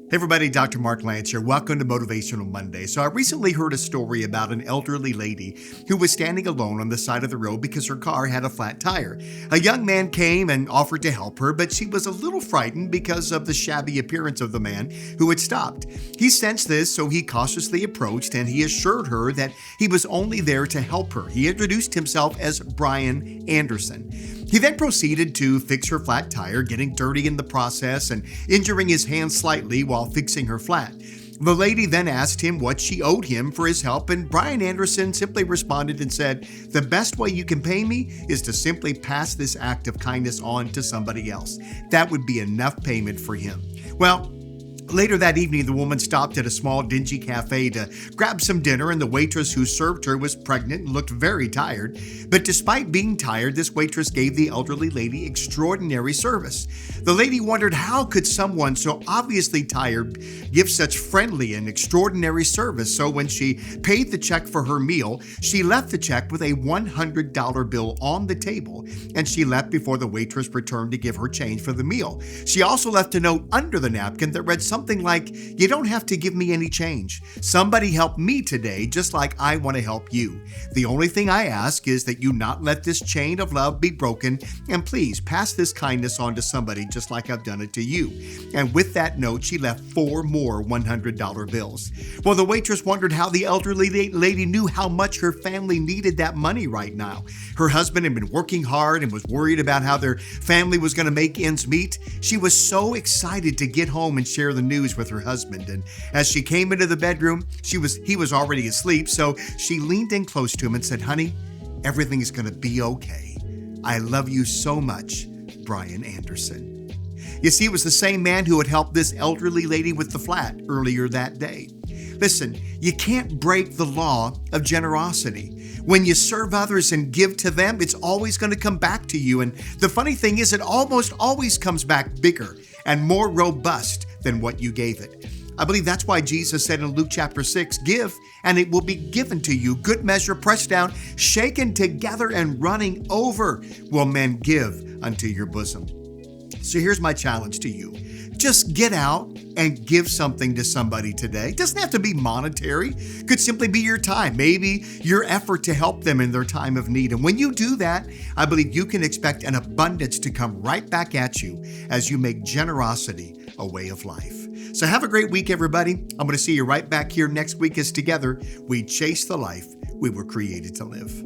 Hey everybody, Dr. Mark Lance here. Welcome to Motivational Monday. So I recently heard a story about an elderly lady who was standing alone on the side of the road because her car had a flat tire. A young man came and offered to help her, but she was a little frightened because of the shabby appearance of the man who had stopped. He sensed this, so he cautiously approached and he assured her that he was only there to help her. He introduced himself as Brian Anderson. He then proceeded to fix her flat tire, getting dirty in the process and injuring his hand slightly while fixing her flat. The lady then asked him what she owed him for his help, and Brian Anderson simply responded and said, "The best way you can pay me is to simply pass this act of kindness on to somebody else. That would be enough payment for him." Well, later that evening, the woman stopped at a small dingy cafe to grab some dinner, and the waitress who served her was pregnant and looked very tired. But despite being tired, this waitress gave the elderly lady extraordinary service. The lady wondered, how could someone so obviously tired give such friendly and extraordinary service? So when she paid the check for her meal, she left the check with a $100 bill on the table, and she left before the waitress returned to give her change for the meal. She also left a note under the napkin that read something like, "You don't have to give me any change. Somebody helped me today just like I want to help you. The only thing I ask is that you not let this chain of love be broken, and please pass this kindness on to somebody just like I've done it to you." And with that note, she left 4 more $100 bills. Well, the waitress wondered how the elderly lady knew how much her family needed that money right now. Her husband had been working hard and was worried about how their family was going to make ends meet. She was so excited to get home and share the news with her husband, and as she came into the bedroom, he was already asleep, so she leaned in close to him and said, "Honey, everything is going to be okay. I love you so much, Brian Anderson." You see, it was the same man who had helped this elderly lady with the flat earlier that day. Listen, you can't break the law of generosity. When you serve others and give to them, it's always going to come back to you. And the funny thing is, it almost always comes back bigger and more robust than what you gave it. I believe that's why Jesus said in Luke chapter 6, "Give, and it will be given to you. Good measure, pressed down, shaken together, and running over will men give unto your bosom." So here's my challenge to you. Just get out and give something to somebody today. It doesn't have to be monetary. It could simply be your time, maybe your effort to help them in their time of need. And when you do that, I believe you can expect an abundance to come right back at you as you make generosity a way of life. So have a great week, everybody. I'm going to see you right back here next week as together we chase the life we were created to live.